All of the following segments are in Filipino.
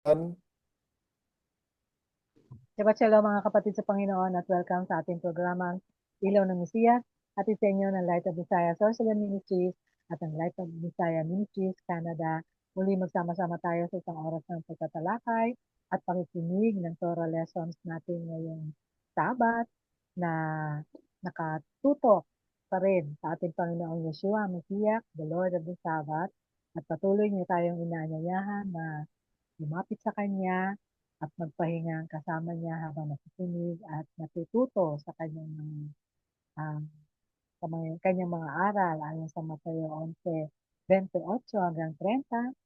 Shabbat Shalom mga kapatid sa Panginoon at welcome sa ating programang Ilaw ng Mesiyas at sa inyo ng Light of Visayas Sorcerer Ministries at ang Light of Visayas Ministries Canada. Muli magsama-sama tayo sa isang oras ng pagtatalakay at pakikinig ng Torah lessons natin ngayong Sabat na nakatutok pa rin sa ating Panginoong Yeshua Mesiya, the Lord of the Sabbath, at patuloy niyo tayong inaanyayahan na lumapit sa Kanya at magpahinga kasama niya habang nakikinig at natututo sa kanyang kanyang mga aral ayon sa Mateo 11:28 hanggang 30.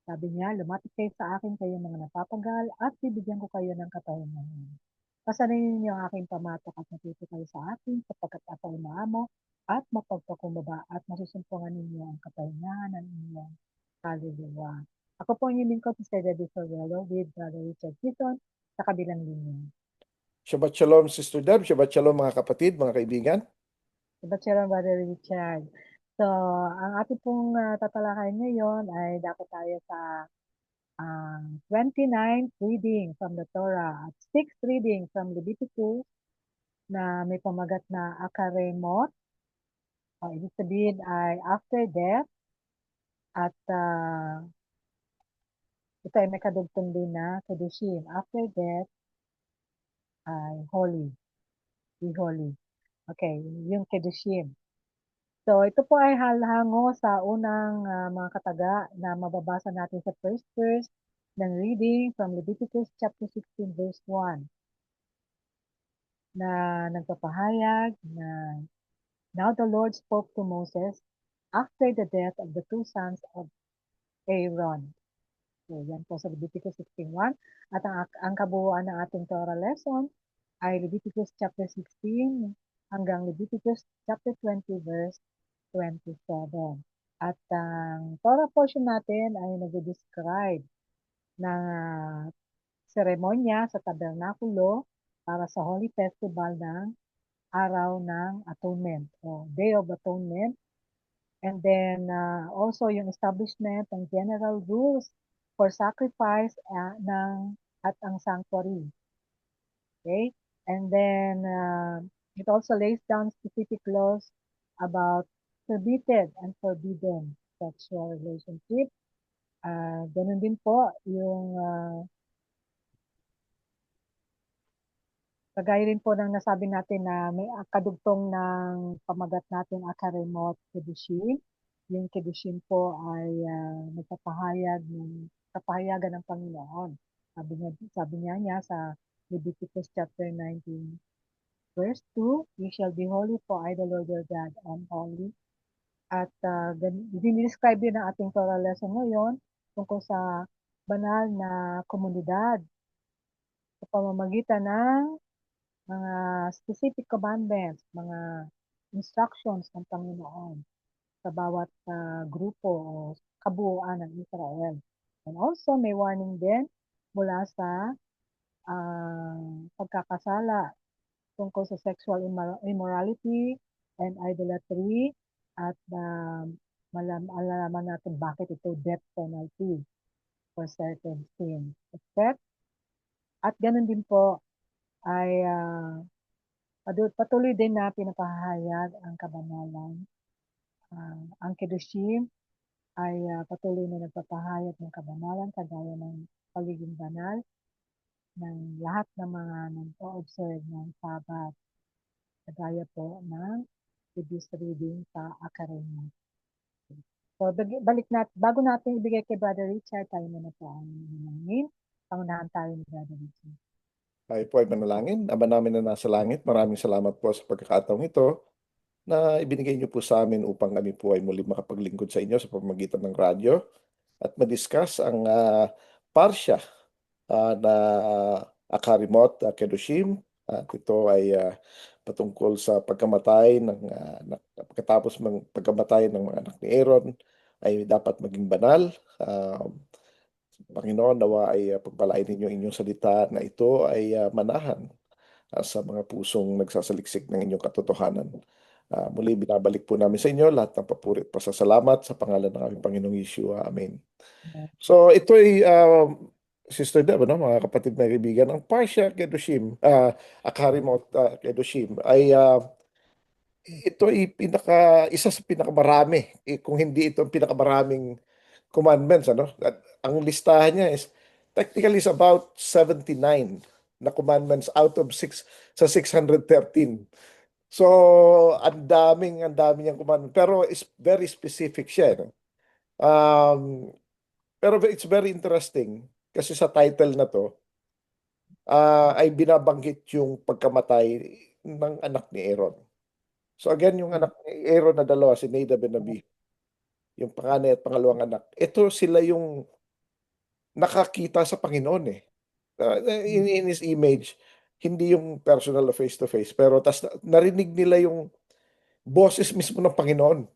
Sabi niya, lumapit kayo sa akin kayong mga napapagal at bibigyan ko kayo ng kapahingahan. Pasanin niyo ang aking pamatok at natuto kayo sa akin sapagkat ako ay maamo at mapagpakumbaba at masusumpungan ninyo ang kapahingahan ng inyong kaluluwa. Ako po ang inyong lingkod, Mr. Debbie Sorrello with Brother Richard Gison sa kabilang linya. Shabbat Shalom, Sister Deb. Shabbat Shalom, mga kapatid, mga kaibigan. Shabbat Shalom, Brother Richard. So, ang ating pong tatalakayin ngayon ay dapat tayo sa 29th reading from the Torah at 6th reading from Leviticus na may pamagat na Akaremot. Ibig sabihin ay after death at ito ay may kadugtong din na Kedushim. After death ay holy. Be holy. Okay, yung Kedushim. So, ito po ay halhango sa unang mga kataga na mababasa natin sa first verse ng reading from Leviticus chapter 16 verse 1 na nagpapahayag na now the Lord spoke to Moses after the death of the two sons of Aaron. So, yan po sa Leviticus 16:1. At ang kabuuan ng ating Torah lesson ay Leviticus chapter 16 hanggang Leviticus chapter 20 verse 27. At ang Torah portion natin ay nag-describe ng seremonya sa tabernakulo para sa Holy Festival ng Araw ng Atonement o Day of Atonement. And then also yung establishment ng general rules for sacrifice at ang sanctuary. Okay? And then it also lays down specific laws about permitted and forbidden sexual relationship. Ganun din po yung kagaya rin po ng nasabi natin na may kadugtong ng pamagat natin Akaremot Kedushim. Yung Kedushim po ay nagpapahayagan ng Panginoon. Sabi niya sa Leviticus chapter 19 verse 2, "You shall be holy for I the Lord your God am holy." At dinidescribe din ang ating Torah lesson ngayon tungkol sa banal na komunidad sa pamamagitan ng mga specific commandments, mga instructions ng Panginoon sa bawat grupo o kabuuan ng Israel. And also may warning din mula sa pagkakasala tungkol sa sexual immorality and idolatry at malalaman natin bakit ito death penalty for certain sin. At ganun din po ay patuloy din na pinapahayag ang kabanalan. Ang Kedushim ay patuloy na nagpapahayag ng kabanalan kagaya ng pagiging banal ng lahat ng mga nag-o-observe ng Sabat. Kagaya po ng previous reading sa Akaremot. So, balik natin, bago natin ibigay kay Brother Richard, tayo muna po ang manangin. Pangunahan tayo ni Brother Richard. Tayo po ay manalangin. Ama namin na nasa langit, maraming salamat po sa pagkakataong ito na ibinigay niyo po sa amin upang kami po ay muli makapaglingkod sa inyo sa pamamagitan ng radyo at madiscuss ang parsya na Akarimot Kedushim. At ito ay patungkol sa pagkamatay pagkatapos ng pagkamatay ng mga anak ni Aaron ay dapat maging banal. Panginoon, nawa ay pagpalain ninyo inyong salita na ito ay manahan sa mga pusong nagsasaliksik ng inyong katotohanan. Muli binabalik po namin sa inyo lahat ng papuri at pasasalamat sa pangalan ng aming Panginoong Yeshua. Amen. So ito ay Sister Deb, ano, mga kapatid na kaibigan, ang Parsha Kedoshim, Akarimot Kedoshim, ay ito ay isa sa pinakamarami, kung hindi ito ang pinakamaraming commandments, ano? At ang listahan niya is technically is about 79 na commandments out of 613. So, ang daming niyang commandment. Pero is very specific siya, no? Um, pero it's very interesting kasi sa title na to, ay binabanggit yung pagkamatay ng anak ni Aaron. So again, yung anak ni Aaron na dalawa, si Nadab and Abihu, yung panganay at pangalawang anak, ito sila yung nakakita sa Panginoon eh. In his image, hindi yung personal na face to face, pero narinig nila yung boses mismo ng Panginoon.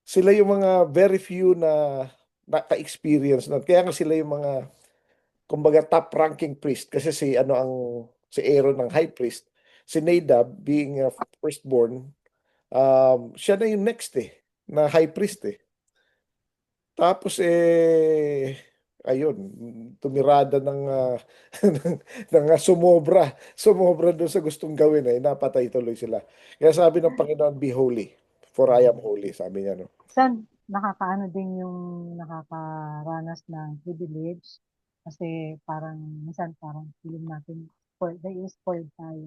Sila yung mga very few na naka-experience nun. Kaya nga sila yung mga, kumbaga, top-ranking priest. Kasi si Aaron ng high priest, si Nadab being a firstborn, siya na yung next na high priest Tapos ayun, tumirada ng, sumobra doon sa gustong gawin napatay tuloy sila. Kaya sabi ng Panginoon, be holy, for I am holy, sabi niya, no? Minsan, nakakaano din yung nakakaranas ng privilege kasi parang minsan parang feeling natin spoiled, spoiled tayo.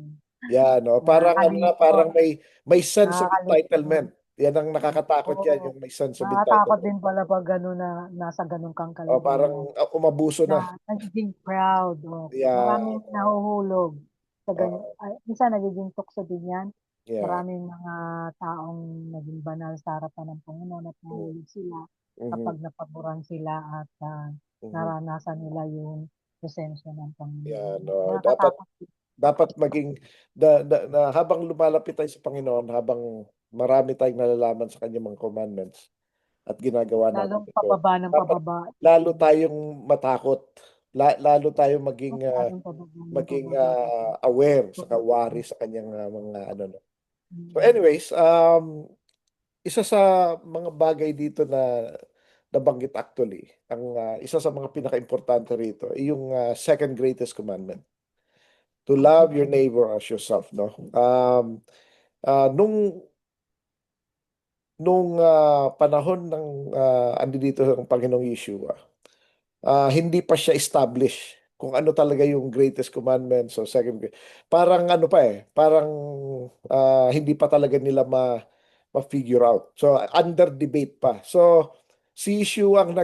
Yan, no? Parang Nakakalito, parang may sense of nakakalito. entitlement. Yan ang nakakatakot yan, Oo, yung may sense of nakakatakot entitlement. din pala pag gano'n na nasa gano'n kang O parang kalagayan. umabuso Na na. nagiging proud, o Yan. maraming nahuhulog sa ganyan. Oo, Ay, minsan nagiging tukso din yan. yeah. Maraming mga taong naging banal sa harapan ng Panginoon at Mm, nahulog sila mhm, kapag napaboran sila at mhm. naranasan nila yung presensya ng Panginoon. Yan, no? Dapat Nakakatakot din. dapat maging habang lumalapit tayo sa Panginoon, habang marami tayong nalalaman sa kanyang mga commandments at ginagawa natin Lalong ito, pababa ng dapat pababa. lalo tayong matakot, lalo tayong Lalong pababa ng maging pababa. aware sa kawari sa kanyang mga ano, no. So Mm. anyways, isa sa mga bagay dito na nabanggit actually, isa sa mga pinaka-importante rito ay yung second greatest commandment, to love your neighbor as yourself, no? Ah, nung panahon ng andi dito ang Panginoong Yeshua, hindi pa siya establish kung ano talaga yung greatest commandment. So parang ano pa parang hindi pa talaga nila ma-figure out. So under debate pa. So si Yeshua ang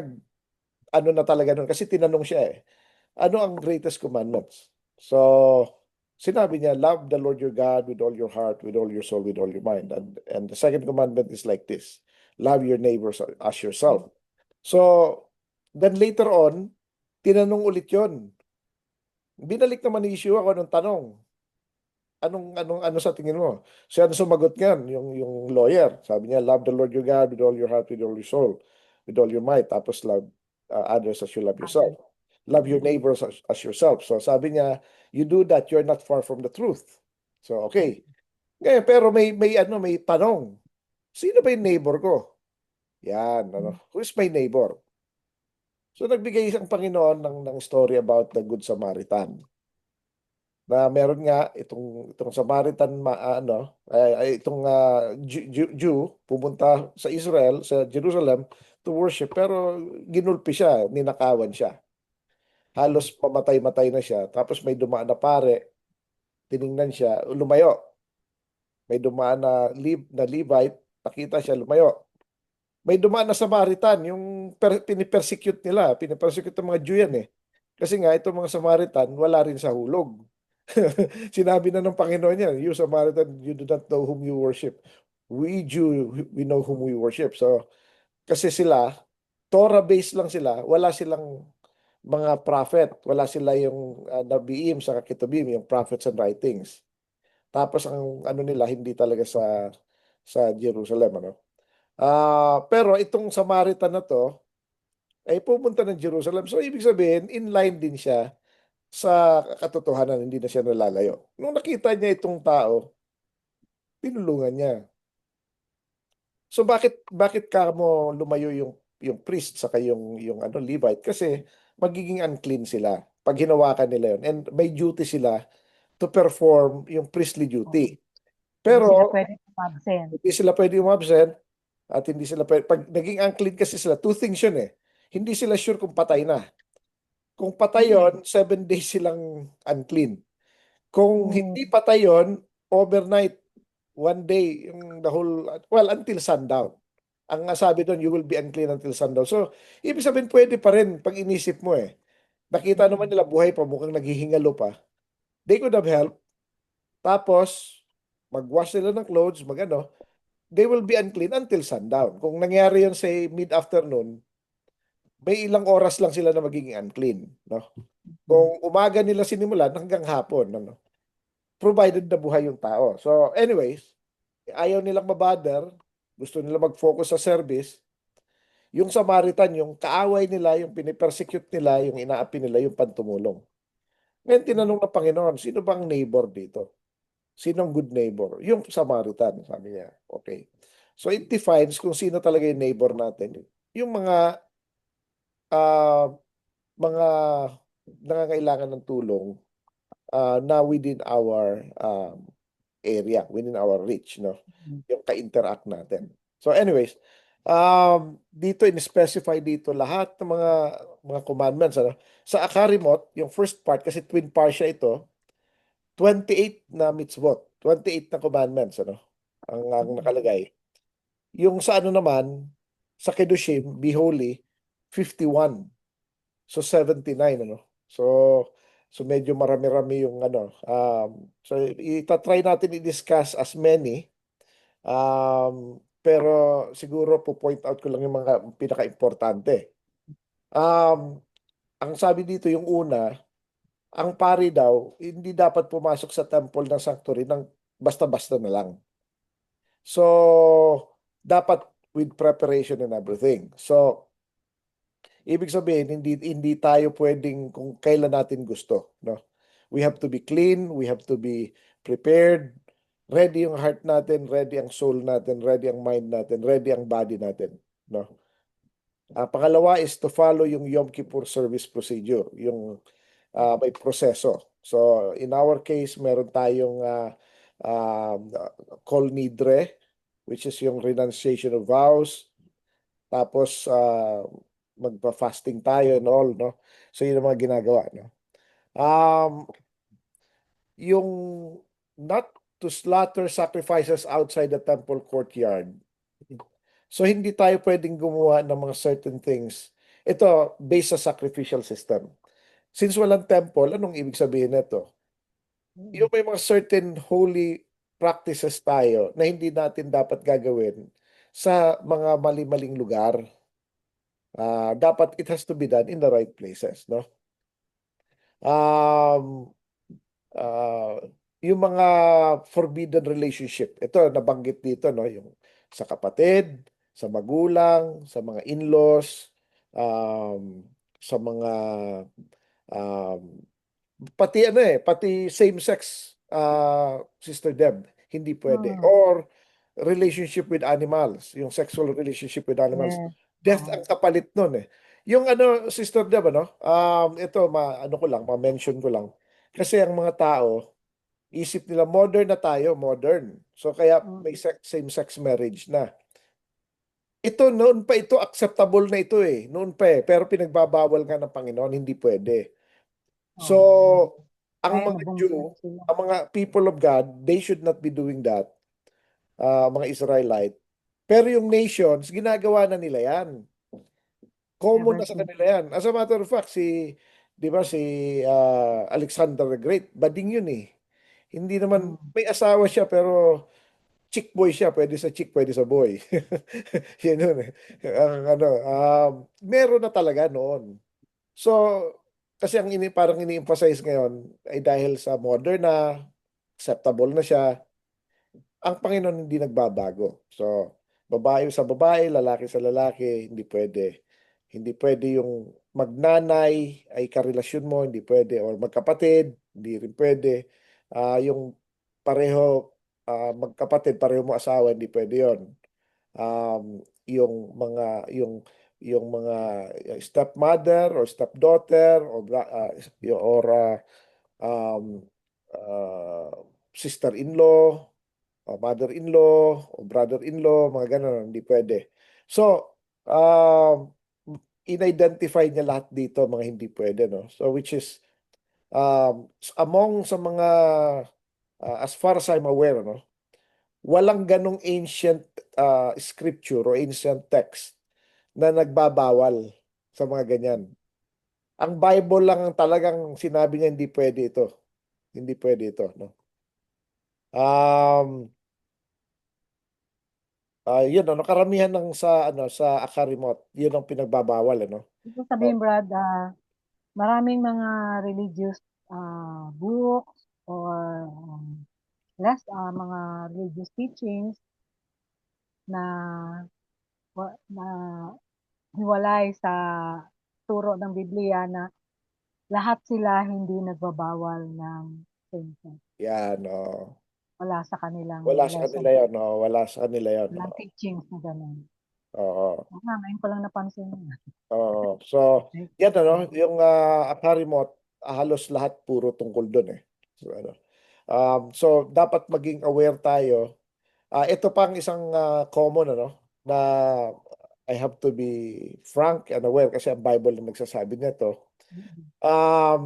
ano na talaga nun kasi tinanong siya ano ang greatest commandments? So, sinabi niya, love the Lord your God with all your heart, with all your soul, with all your mind. And the second commandment is like this, love your neighbors as yourself. So, then later on, tinanong ulit yon. Binalik naman ni Yeshua ako ng tanong. Ano sa tingin mo? Siya ang sumagot niyan, yung lawyer. Sabi niya, love the Lord your God with all your heart, with all your soul, with all your might. Tapos love others as you love yourself. Others. Love your neighbors as yourself. So sabi niya, you do that, you're not far from the truth. So okay. Ngayon, pero may tanong. Sino ba yung neighbor ko? Yan, Who's my neighbor? So nagbigay ang Panginoon ng story about the Good Samaritan. Na meron nga itong Samaritan itong Jew pumunta sa Israel, sa Jerusalem to worship, pero ginulpi siya, ninakawan siya. Halos pamatay-matay na siya. Tapos may dumaan na pare, tiningnan siya, lumayo. May dumaan na Levite, nakita siya, lumayo. May dumaan na Samaritan, yung pinipersecute nila, pinipersecute ng mga Jew yan Kasi nga, itong mga Samaritan, wala rin sa hulog. Sinabi na ng Panginoon yan, you Samaritan, you do not know whom you worship. We Jew, we know whom we worship. So, kasi sila, Torah-based lang sila, wala silang mga prophet, wala sila yung nabiim sa Ketubim, yung prophets and writings. Tapos ang ano nila, hindi talaga sa Jerusalem, pero itong Samaritan na to, ay pumunta ng Jerusalem. So, ibig sabihin, in line din siya sa katotohanan, hindi na siya nalalayo. Nung nakita niya itong tao, tinulungan niya. So bakit ka mo lumayo yung priest saka yung Levite? Kasi magiging unclean sila pag hinawakan nila yun. And may duty sila to perform yung priestly Oo. duty. Hindi sila Pero pwede umabsent. hindi sila pwede umabsent at hindi sila pwede. Pag naging unclean kasi sila, two things yun eh. Hindi sila sure kung patay na. Kung patay Mm. yun, 7 days silang unclean. Kung Mm. hindi patay yun, overnight, one day, yung the whole, well, until sundown. Ang sabi doon, you will be unclean until sundown. So, ibig sabihin, pwede pa rin pag inisip mo eh. Nakita naman Mm. nila buhay pa, mukhang naghihingalo pa. They could have helped. Tapos, mag-wash sila ng clothes, mag-ano, they will be unclean until sundown. Kung nangyari yun sa mid-afternoon, may ilang oras lang sila na magiging unclean. No? Mm. Kung umaga nila sinimulan hanggang hapon, ano, provided na buhay yung tao. So anyways, ayaw nilang mabother, gusto nila mag-focus sa service. Yung Samaritan, yung kaaway nila, yung pinipersecute nila, yung inaapi nila, yung pantumulong. Ngayon tinanong ng Panginoon, sino bang neighbor dito? Sinong good neighbor? Yung Samaritan, sabi niya. Okay. So it defines kung sino talaga yung neighbor natin. Yung ah, mga nangangailangan ng tulong na within our area, within our reach, no? Mm. Yung ka-interact natin. So anyways, dito in-specify dito lahat ng mga commandments, ano? Sa Akarimot, yung first part, kasi twin parsha ito, 28 na mitzvot, 28 na commandments, ano? Ang Mm. nakalagay. Yung sa ano naman, sa Kedushim, be holy, 51. So 79 ano. So medyo marami-rami yung ano. So itatry natin i-discuss as many. Pero siguro po point out ko lang yung mga pinaka-importante. Um, ang sabi dito yung una, ang pari daw hindi dapat pumasok sa temple ng sanctuary ng basta-basta na lang. So dapat with preparation and everything. So ibig sabihin, hindi tayo pwedeng kung kailan natin gusto, no? We have to be clean, we have to be prepared, ready yung heart natin, ready ang soul natin, ready ang mind natin, ready ang body natin, no? Pangalawa is to follow yung Yom Kippur service procedure, yung may proseso. So, in our case, meron tayong kol nidre, which is yung renunciation of vows. Tapos, magpa-fasting tayo and all, no? So, yun ang mga ginagawa, no? Um, yung not to slaughter sacrifices outside the temple courtyard. So, hindi tayo pwedeng gumawa ng mga certain things. Ito, based sa sacrificial system. Since walang temple, anong ibig sabihin nito? Mm. Yung may mga certain holy practices tayo na hindi natin dapat gagawin sa mga mali-maling lugar. Dapat it has to be done in the right places, no? Um, uh, yung mga forbidden relationship, ito nabanggit dito, no? Yung sa kapatid, sa magulang, sa mga in-laws, sa mga um, pati same-sex, Sister Deb, hindi pwede. Mm. Or relationship with animals, yung sexual relationship with animals. Yes. Death Oo. ang kapalit nun eh. Yung ano, Sister Deb, ano, ito, ano ko lang, ma-mention ko lang. Kasi ang mga tao, isip nila modern na tayo, modern. So kaya Mm. may same-sex marriage na. Ito, noon pa ito, acceptable na ito eh. Noon pa eh. Pero pinagbabawal nga ng Panginoon, hindi pwede. So, Oo. ang Kaya mga nabunggan Jew, sila. ang mga people of God, they should not be doing that, mga Israelite. Pero yung nations, ginagawa na nila yan. Common Ever na sa since. kanila yan. As a matter of fact, di ba, si Alexander the Great, bading yun eh. Hindi naman, Mm. may asawa siya, pero chick boy siya. Pwede sa chick, pwede sa boy. Yun yun eh. Ano, meron na talaga noon. So, kasi parang ini-emphasize ngayon ay dahil sa modern na, acceptable na siya, ang Panginoon hindi nagbabago. So, babae sa babae, lalaki sa lalaki, hindi pwede. Hindi pwede yung magnanay ay karelasyon mo, hindi pwede. Or magkapatid, hindi rin pwede. Yung pareho, magkapatid, pareho mo asawa, hindi pwede yon. Yung yung mga stepmother or stepdaughter or um, uh, sister-in-law, o mother-in-law, o brother-in-law, mga ganun, hindi pwede. So, in-identify niya lahat dito mga hindi pwede, no? So, which is, among sa mga, as far as I'm aware, no? Walang ganong ancient scripture o ancient text na nagbabawal sa mga ganyan. Ang Bible lang ang talagang sinabi niya hindi pwede ito. Hindi pwede ito, no? Um, yun ano, karamihan ng sa akarimot, yun ang pinagbabawal ano. Ibig Oh, sabihin, Brad, maraming mga religious books or mga religious teachings na na hiwalay sa turo ng Biblia na lahat sila hindi nagbabawal ng same sex. yan, oh. Wala sa kanilang Wala sa lesson, kanila yan, no? Wala sa kanila yan, no? walang teachings na gano'n. Oo. Ngayon ko lang napansin yun. Oo. So, yan ano, yung akarimot, halos lahat puro tungkol doon eh. So, ano. So dapat maging aware tayo. Ito pang isang common ano na I have to be frank and aware kasi ang Bible na nagsasabi nito.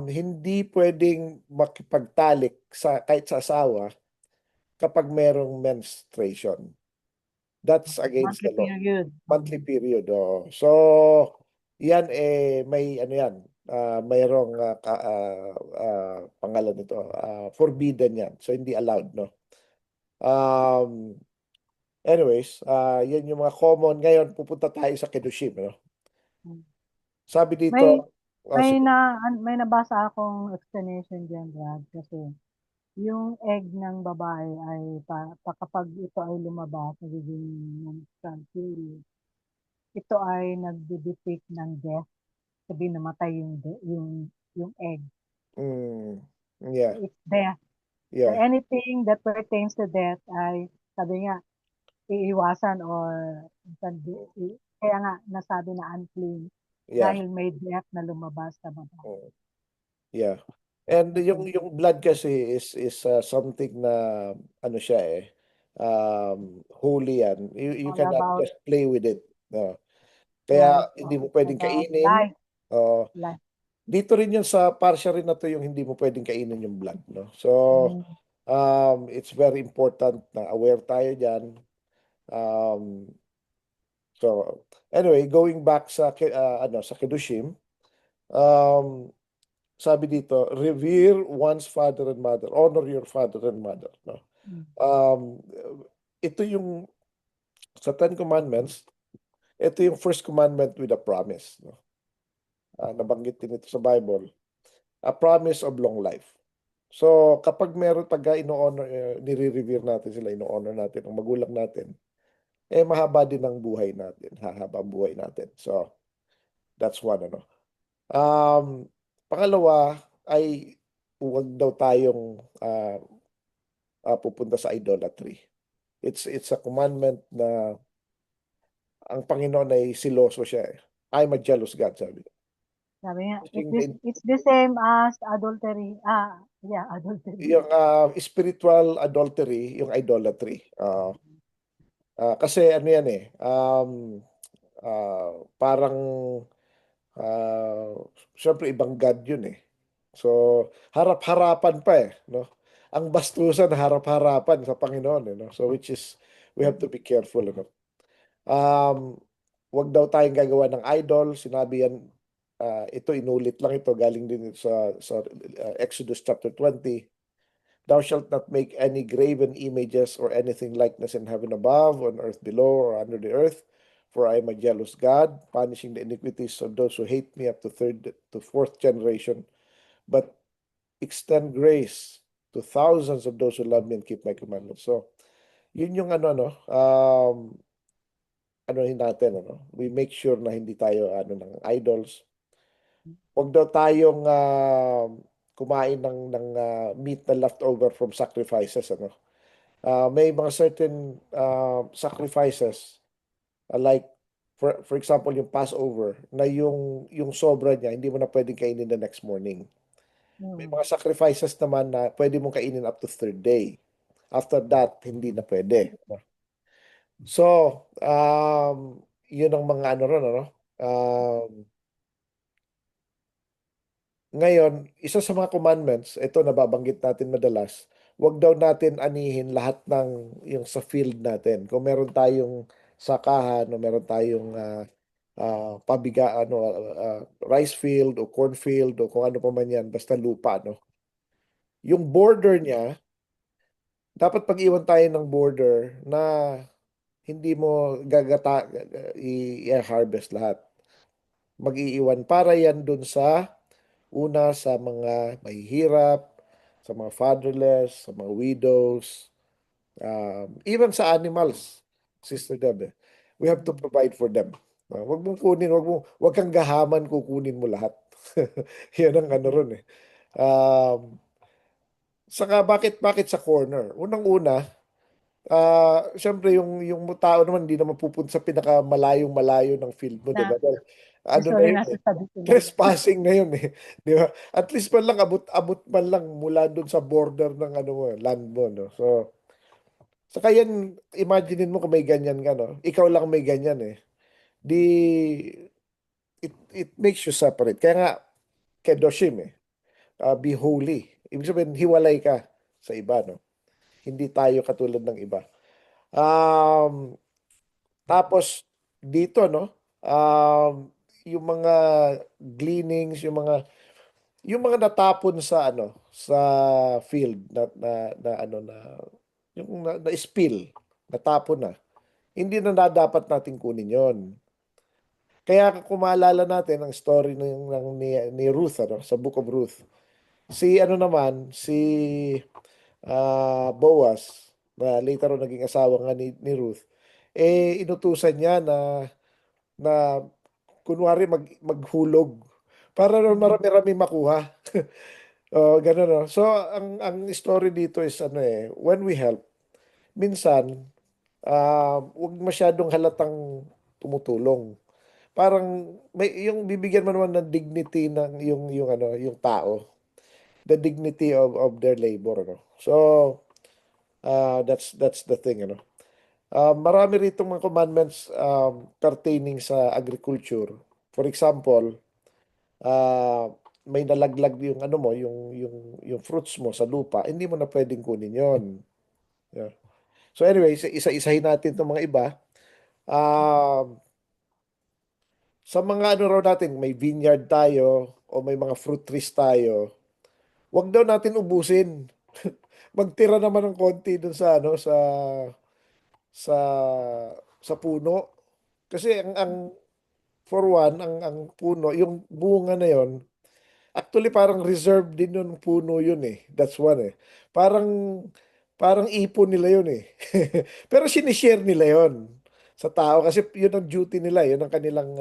Hindi pwedeng makipagtalik kahit sa asawa kapag merong menstruation. That's against Monthly the law. period. Monthly period. Oh. So, yan may ano yan, mayroong pangalan nito, forbidden yan. So, hindi allowed, no? Um, Anyways, yan yung mga common. Ngayon, pupunta tayo sa Kedushim, no? Sabi dito, May may sige. na may nabasa akong explanation diyan, Brad, kasi yung egg ng babae ay kapag ito ay lumabas, nagiging menstrual period, ito ay nagde-depict ng death, sabihin namatay yung egg. Mm, So yeah, it's death. So yeah, anything that pertains to death ay sabi nga iiwasan or kaya nga nasabi na unclean yeah. dahil may death na lumabas sa babae. Mm, yeah. And Okay. yung blood kasi is something na ano siya holy yan. You All cannot about just play with it. No. Kaya right, hindi all mo pwedeng about kainin. life, Uh, life. Dito rin yun sa partial rin na to yung hindi mo pwedeng kainin yung blood. No? So, Mm, it's very important na aware tayo dyan. Um, so, anyway, going back sa Kedushim, um, sabi dito, revere one's father and mother. Honor your father and mother. No? mm, Um, ito yung sa Ten Commandments, ito yung first commandment with a promise. No? Nabanggit din ito sa Bible. A promise of long life. So, kapag meron ino-honor, nire-revere natin sila, ino-honor natin ang magulang natin, mahaba din ang buhay natin. Hahaba ang buhay natin. So, that's one, ano. Um, Pangalawa ay huwag daw tayong pupunta sa idolatry. It's a commandment na ang Panginoon ay siloso siya eh. I'm a jealous God, sabi. sabi nga, Pushing the, it's the same as adultery. Yeah, adultery. yung spiritual adultery, yung idolatry. Kasi ano yan parang ah, syempre ibang God yun eh. So, harap-harapan pa no? Ang bastusan harap-harapan sa Panginoon no? So, which is, we have to be careful, ano? Um, Wag daw tayong gagawa ng idol. Sinabi yan, ito inulit lang ito, galing din ito sa Exodus chapter 20. Thou shalt not make any graven images or anything likeness in heaven above, on earth below, or under the earth. For I am a jealous God, punishing the iniquities of those who hate me up to third to fourth generation, but extend grace to thousands of those who love me and keep my commandments. So, yun yung natin, we make sure na hindi tayo ng idols. Huwag daw tayong kumain ng meat na leftover from sacrifices, ano. May mga certain sacrifices like For example, yung Passover, na yung sobra niya, hindi mo na pwedeng kainin the next morning. May Mm. mga sacrifices naman na pwede mong kainin up to third day. After that, hindi na pwede. So, yun ang mga ano ron, ano? Um, Ngayon, isa sa mga commandments, ito nababanggit natin madalas, wag daw natin anihin lahat ng yung sa field natin. Kung meron tayong sakahan o meron tayong rice field o corn field o kung ano pa man yan, basta lupa, no? Yung border niya, dapat pag-iwan tayo ng border na hindi mo i-harvest lahat. Mag-iiwan para yan dun sa una sa mga mahihirap, sa mga fatherless, sa mga widows, even sa animals, Sister Deb. We have to Mm. provide for them. Wag mong kunin, wag kang gahaman kukunin mo lahat. Yan ang ano ron eh. Um, Saka bakit sa corner? Unang-una, siyempre yung tao naman hindi naman pupunta sa pinakamalayong malayo ng field mo, 'di Na ba? Dahil, ano na usually yun nasa eh. tabi sila. Trespassing na yun eh. 'Di ba? At least man lang abot man lang mula doon sa border ng ano mo, land mo, no. So, saka yan, imaginein mo kung may ganyan ka, no. Ikaw lang may ganyan eh. Di it makes you separate. Kaya nga kedoshim eh. Be holy. Ibig sabihin hiwalay ka sa iba, no. Hindi tayo katulad ng iba. Um, Tapos dito, no, yung mga gleanings, yung mga natapon sa ano, sa field na ano na yung na-spill, natapon na. Hindi na dapat natin kunin 'yon. Kaya kung maalala natin ang story ni Ruth, ano, sa Book of Ruth. Si ano naman, si Boaz, na later on naging asawa nga ni Ruth, inutusan niya na kunwari maghulog para naman Mm. marami-rami makuha. Oh, ganun, no? So, ang story dito is ano eh, when we help, minsan, huwag masyadong halatang tumutulong. Parang yung bibigyan mo naman ng dignity ng yung ano, yung tao, the dignity of their labor, no? So, that's the thing, ano. Marami rito mga commandments pertaining sa agriculture. For example, ah, may nalaglag yung ano mo, yung fruits mo sa lupa, hindi mo na pwedeng kunin yon. Yeah. So anyway, isa-isahin natin itong mga iba. Um, sa mga ano raw natin, may vineyard tayo o may mga fruit trees tayo, wag daw natin ubusin. Magtira naman ng konti dun sa ano sa sa puno. Kasi ang for one, ang puno, yung bunga na yon, actually parang reserve din yung puno yun eh. That's one eh. Parang parang ipon nila yun eh. Pero sinishare nila yun sa tao kasi yun ang duty nila, yun ang kanilang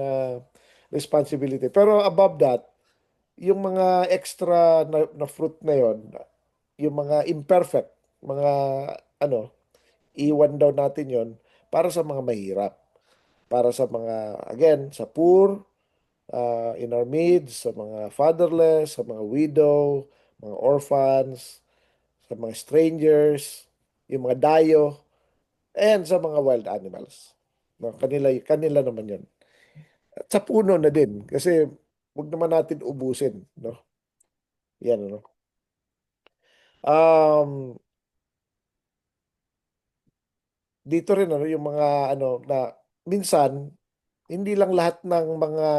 responsibility. Pero above that, yung mga extra na fruit na yun, yung mga imperfect, mga ano, iwan daw natin yon para sa mga mahirap, para sa mga, again, sa poor, in our midst, sa mga fatherless, sa mga widow, mga orphans, sa mga strangers, yung mga dayo, and sa mga wild animals. No, kanila naman yun. At sa puno na din, kasi wag naman natin ubusin, no? Yan, no? Um, Dito rin ano yung mga ano na minsan hindi lang lahat ng mga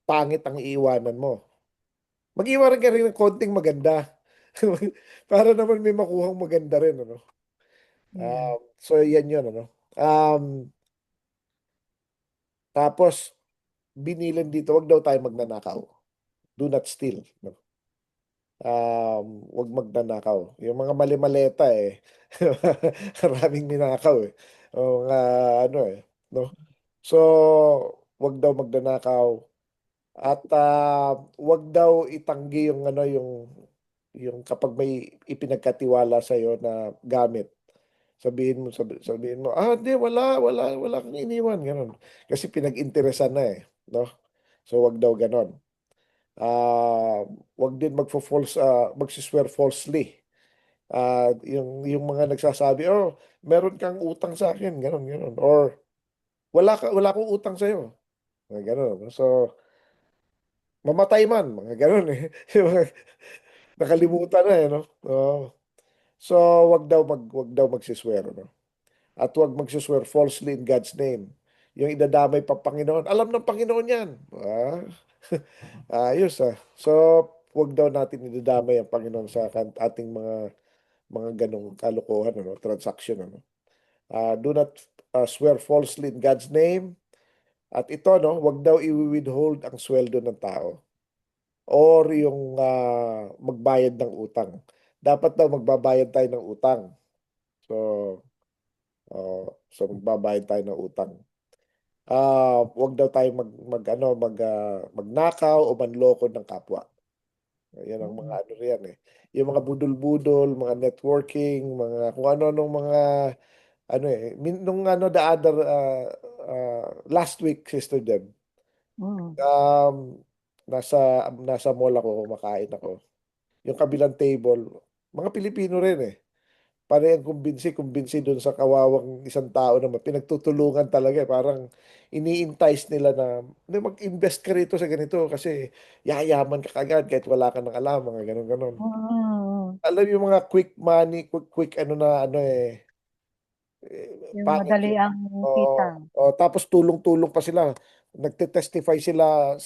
pangit ang iiwanan mo. Mag-iwan ka rin ng konting maganda. Para naman may makuhang maganda rin, ano? Mm. So, yan yun, ano? Tapos, binilan dito, wag daw tayo magnanakaw. Do not steal. No? Wag magnanakaw. Yung mga mali-maleta eh. Maraming ninakaw eh. O mga ano eh. No? So, wag daw magnanakaw. At wag daw itanggi yung ano yung kapag may ipinagkatiwala sa iyo na gamit. Sabihin mo, hindi, wala kang iniwan, ganun. Kasi pinag-interesan na no? So, wag daw ganon. Wag din magsiswear falsely. Yung mga nagsasabi, meron kang utang sa akin, ganon, ganon. Or, wala akong utang sa'yo. Mga ganon. So, mamatay man, mga ganon eh. Yung mga nakalimutan na no? So, wag daw magsiswear, no? At huwag magsuswear falsely in God's name. Yung idadamay pa Panginoon. Alam ng Panginoon yan. Ayos So, huwag daw natin idadamay ang Panginoon sa ating mga ganong kalokohan, ano, transaction. Ano. Do not swear falsely in God's name. At ito, no, huwag daw i-withhold ang sweldo ng tao or yung magbayad ng utang. Dapat daw magbabayad tayo ng utang. So, magbabayad tayo ng utang. Wag daw tayo magnakaw o manloko ng kapwa. Yan ang mga Mm. ano riyan Yung mga budol-budol, mga networking, mga kung ano nung mga nung the other last week, Sister Deb, Mm. um, nasa mall ako, kumakain ako. Yung kabilang table, mga Pilipino rin Parang kumbinsi doon sa kawawang isang tao naman. Pinagtutulungan talaga Parang ini-entice nila na mag-invest ka rito sa ganito kasi yayaman ka kagad kahit wala ka ng alam, mga ganun-ganun. Mm. Alam yung mga quick money, quick ano na Yung pangit madali yun. ang kita. Tapos tulong-tulong pa sila. Nagte-testify sila.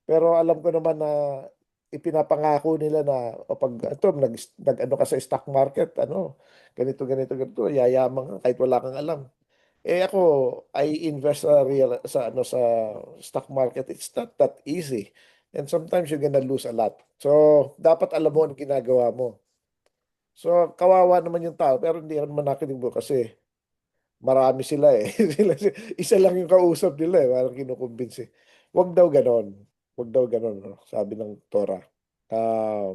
Pero alam ko naman na ipinapangako nila na pag ano ka sa stock market, ganito, ganito, ganito, yayaman ka kahit wala kang alam. Ako, I invest sa stock market. It's not that easy. And sometimes you're gonna lose a lot. So, dapat alam mo ang ginagawa mo. So, kawawa naman yung tao, pero hindi naman nakinig mo kasi marami sila Isa lang yung kausap nila parang kinukumbinsi. Wag daw ganon. Wag daw ganon, no? Sabi ng Torah. Ah,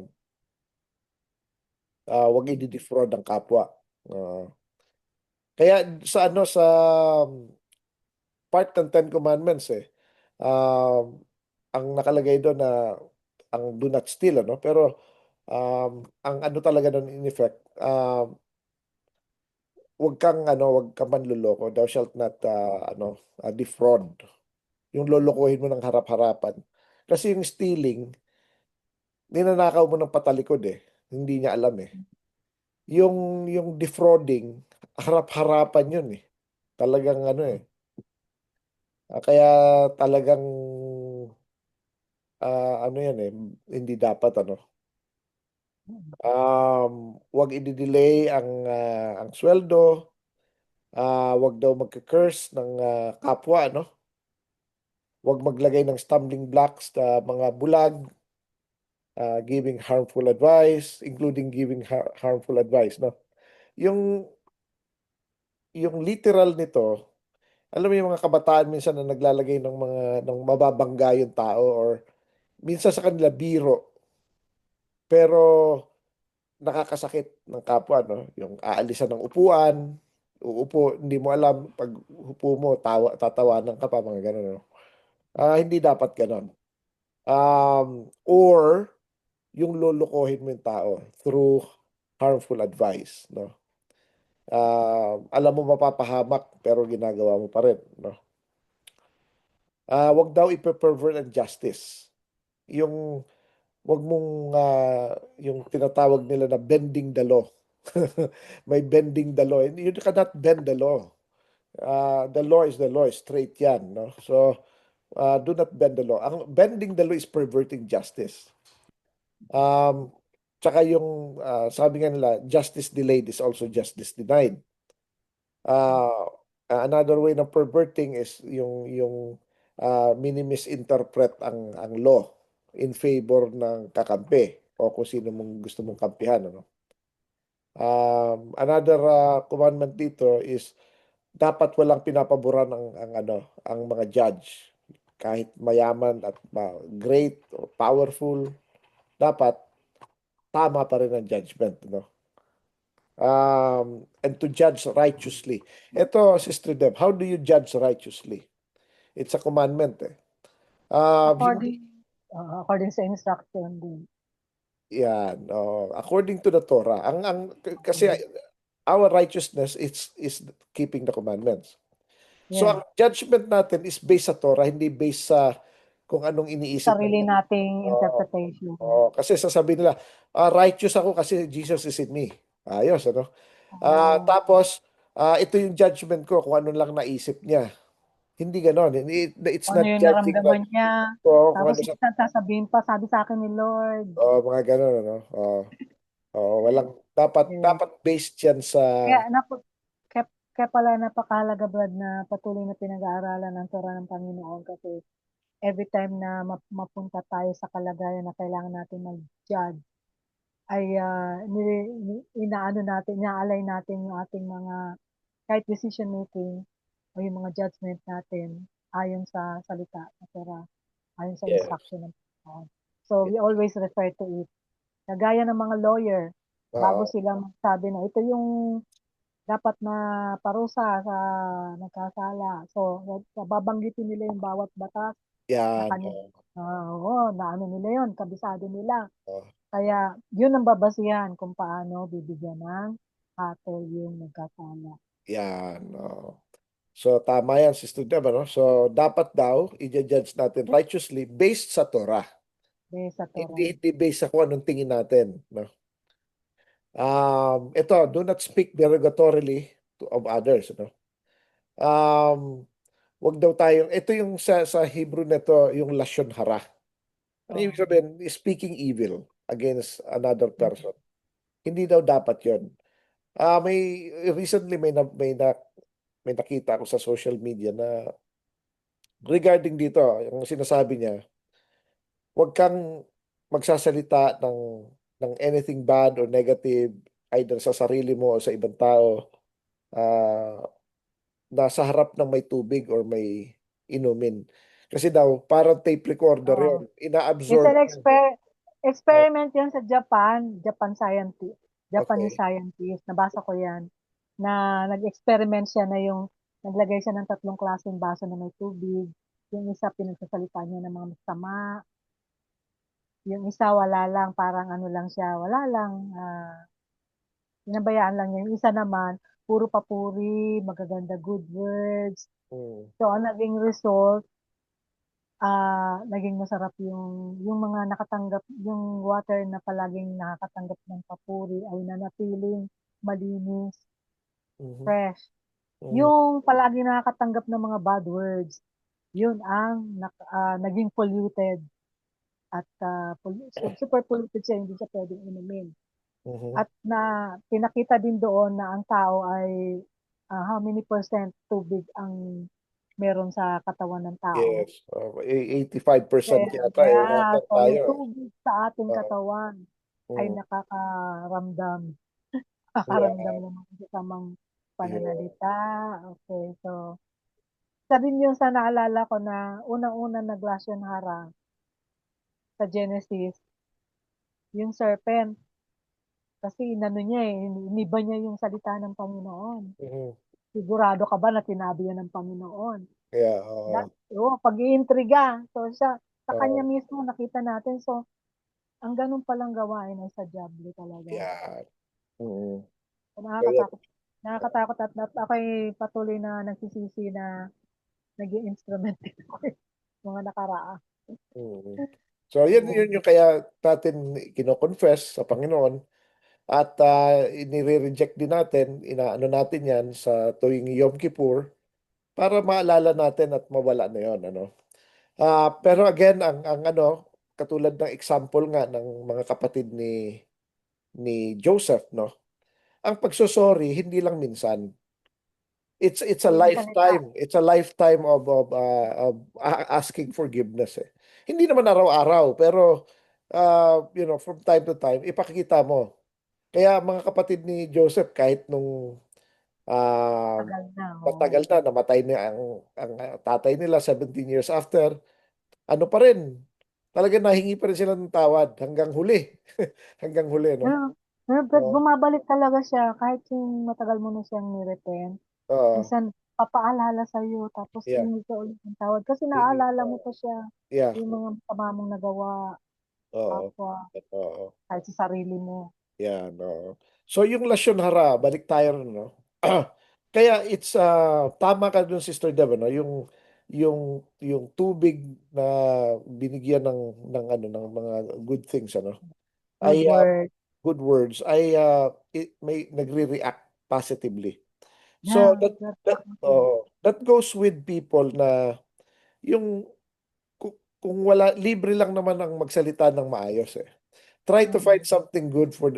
wag i-defraud ang kapwa. Ah, kaya sa part ng Ten Commandments ang nakalagay doon na ang do not steal, Pero ang ano talaga doon in effect, wag kang manloloko. Thou shalt not defraud. Yung lolokohin mo ng harap-harapan. Kasi yung stealing, ninanakaw mo ng patalikod Hindi niya alam Yung defrauding, harap-harapan yun Talagang kaya talagang ano yan hindi dapat wag i-delay ang sweldo, wag daw magka-curse ng kapwa, wag maglagay ng stumbling blocks sa mga bulag, giving harmful advice, including giving harmful advice, no? Yung yung literal nito, alam mo yung mga kabataan minsan na naglalagay ng mababangga yung tao or minsan sa kanila biro, pero nakakasakit ng kapwa, no? Yung aalisan ng upuan, uupo, hindi mo alam, pag upo mo, tatawanan ka pa, mga ganun, no? Hindi dapat ganun. Or yung lolokohin mo yung tao through harmful advice, no? Alam mo mapapahamak pero ginagawa mo pa rin, no? Wag daw ipe-pervert ang justice. Yung wag mong yung tinatawag nila na bending the law. May bending the law. And you cannot bend the law. The law is the law, straight yan, no? So, do not bend the law. Ang bending the law is perverting justice. Um, Tsaka yung sabi nga nila, justice delayed is also justice denied. Uh, Another way ng perverting is yung mini-misinterpret ang law in favor ng kakampi o kung sino mong gusto mong kampihan, Another commandment dito is dapat walang pinapaboran ang mga judge kahit mayaman at great o powerful, dapat tama pa rin ang judgment, and to judge righteously. Ito, Sister Deb, how do you judge righteously? It's a commandment eh. Hindi, According, according sa instruction din. yan. According to the Torah. Kasi our righteousness is keeping the commandments. So, Yes. ang judgment natin is based sa Torah, hindi based sa kung anong iniisip Sarili natin. nating interpretation. Kasi sasabihin nila, righteous ako kasi Jesus is in me. Ayos, ano? Oo. Tapos, ito yung judgment ko kung ano lang naisip niya. Hindi ganon. It's Ano not yung judging naramdaman niya. kung Tapos ano sa, minsan sasabihin pa, sabi sa akin ni Lord. mga ganon, ano? Walang, dapat, Yes. dapat based yan sa, Kaya, kaya, kaya pala napakahalaga, Brad, na patuloy na pinag-aaralan ng Torah ng Panginoon kasi every time na mapunta tayo sa kalagayan na kailangan natin mag-judge, ay inaano natin, inaalay natin yung ating mga kahit decision making o yung mga judgment natin ayon sa salita sa Torah, ayon sa yes. instruction ng Panginoon. So we always refer to it. Kagaya ng mga lawyer, bago Oo, sila magsabi na ito yung dapat na parusa sa nagkasala. So, babanggitin nila yung bawat batas na yan. kanya, oo, na ano nila yon, kabisado nila. Oh, Kaya, yun ang babasihan kung paano bibigyan ng hatol yung nagkasala. yan. So, tama yan, Sister Deb, ano? So, dapat daw, i-judge natin righteously based sa Torah. Based sa Hindi, Torah. hindi based sa kung anong tingin natin. No? Ito, do not speak derogatorily of others. No? Wag daw tayong, ito yung sa Hebrew nito, yung lashon hara. Ano ibig Oo. sabihin? Speaking evil against another Mm. person. Hindi daw dapat yon. May recently may nakita ako sa social media na regarding dito, yung sinasabi niya, huwag kang magsasalita ng anything bad or negative either sa sarili mo o sa ibang tao ah, na sa harap ng may tubig or may inumin. Kasi daw, parang tape recorder Oo. yon. It's Ina-absorb. an experiment yan sa Japan scientist, Japanese Okay. scientist, nabasa ko yan, na nag-experiment siya na yung naglagay siya ng tatlong klaseng baso na may tubig. Yung isa pinagsasalita niya ng mga masama, yung isa wala lang, parang ano lang siya, wala lang, pinabayaan lang niya. Yung isa naman, puro papuri, magaganda, good words. Hmm. So, ang naging result, naging masarap yung mga nakatanggap, yung water na palaging nakakatanggap ng papuri ay nanatiling malinis, Mhm. fresh. Mhm. Yung palagi nakakatanggap ng mga bad words, yun ang naging polluted at super polluted siya, hindi siya pwedeng inumin. Mhm. At na pinakita din doon na ang tao ay how many percent tubig ang meron sa katawan ng tao. Yes. 85% Kaya, yata water so yung tayo. tubig sa ating Uh, katawan ay mm. nakakaramdam Yeah. ng mga kasamang Yeah. pananalita. Okay, so isa din yun sa naalala ko na unang-una nag-Lashon Hara sa Genesis, yung serpent. Kasi inano niya iniba niya yung salita ng Panginoon. Mhm. Sigurado ka ba na sinabi yan ng Panginoon? Yeah. Pag-iintriga. So siya, sa kanya Uh, mismo nakita natin. So, ang ganun palang gawain ay sa diablo talaga. yeah. Mhm. So, So, yan. nakakatakot. Nakakatakot at ako'y patuloy na nagsisisi na naging instrument din ako mga nakaraan. Mhm. So, yun yung kaya natin kino-confess sa Panginoon at inire-reject din natin, inaano natin yan sa tuwing Yom Kippur para maalala natin at mawala na yon, ano. Pero again, ang ano, katulad ng example nga ng mga kapatid ni Joseph, no? Ang pagsosorry hindi lang minsan. It's a Yung salita. lifetime. It's a lifetime of asking forgiveness eh. Hindi naman araw-araw, pero from time to time ipakikita mo. Kaya mga kapatid ni Joseph kahit nung uh, Tagal na, oo. matagal na namatay na ang tatay nila 17 years after, ano pa rin, talaga nahingi pa rin sila ng tawad hanggang huli. Hanggang huli, no? Yeah. But Oo, bumabalik talaga siya kahit yung matagal mo na siyang ni-repent. oo, Minsan papaalala sa'yo tapos yeah, hingi ka ulit ng tawad kasi sige, naalala mo pa siya yeah, yung mga masama mong nagawa oo, kapwa oo, kahit sa sarili mo. yan, oo. So yung Lasyon Hara, balik tayo ron, no? Kaya it's tama ka dun, Sister Deb, no? Yung tubig na binigyan ng ano ng mga good things, ano? Good Ay word. good words ay may nagre-react positively. So Yeah, that goes with people na yung kung wala, libre lang naman ang magsalita ng maayos eh. Try to find mm, something good for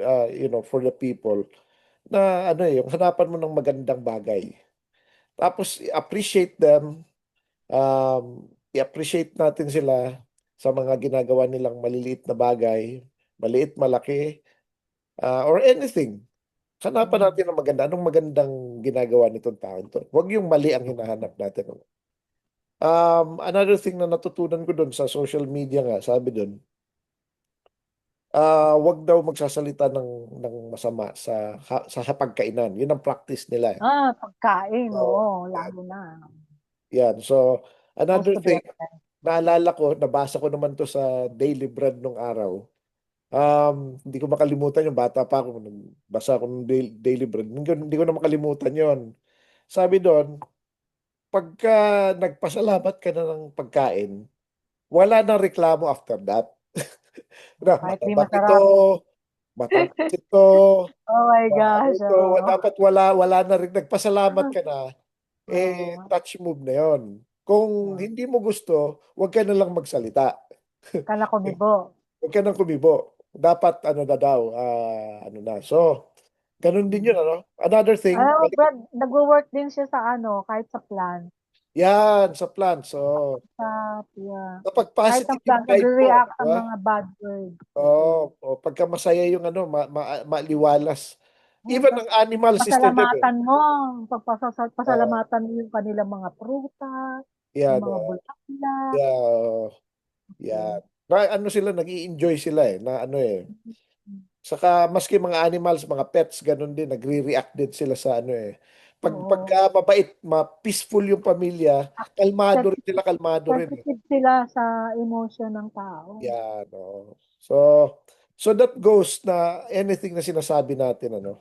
for the people na ano yung hanapan mo ng magandang bagay. Tapos appreciate them, i-appreciate natin sila sa mga ginagawa nilang maliliit na bagay, maliit, malaki, or anything. Hanapan mm. natin ng maganda. Anong magandang ginagawa nitong taon to? Huwag yung mali ang hinahanap natin. Another thing na natutunan ko doon sa social media nga, sabi doon, wag daw magsasalita ng masama sa hapagkainan. Yun ang practice nila. Eh. Pagkain, So, oo, yan. lalo na. Yan. So, Supposed another to be thing, offense. naalala ko, nabasa ko naman to sa Daily Bread nung araw. Hindi ko makalimutan yung bata pa ako. Basa ko ng Daily Bread. Hindi ko na makalimutan yon. Sabi doon, pagka nagpasalamat ka na ng pagkain, wala nang reklamo after that. Na, Kahit di matabang ito, masarap. matamis ito, Oh my ano gosh, ito, oo. dapat wala na rin. Nagpasalamat ka na, Oo. touch move na yon. Kung Oo. hindi mo gusto, huwag ka na lang magsalita. Kala kumibo. Huwag ka nang kumibo. Dapat ano na daw, ano na. So, ganun din yun, Mm. ano? Another thing, Alam mo, Brad, nagwo-work din siya sa ano, kahit sa plant. yan, sa plants. So, Yeah. kapag Kahit ang positive yung plant, vibe mo, nagre-react di sa ba? mga bad words. Oo, pagka masaya yung ano, maliwalas. Oh, Even ang animal, Sister Deb, eh. pasalamatan mo. Oo, Pasalamatan mo yung kanilang mga prutas, yung yan, mga bulaklak. yeah, yan. Okay. Ano sila, nag-i-enjoy sila eh, na ano eh. Saka maski mga animals, mga pets, ganun din, nagre-react din sila sa ano eh. Pagka Oo. mabait, peaceful yung pamilya, kalmado rin sila, Sensitive, kalmado rin eh. sensitive sila sa emotion ng tao. Yan, oo. So, so that goes na anything na sinasabi natin, ano,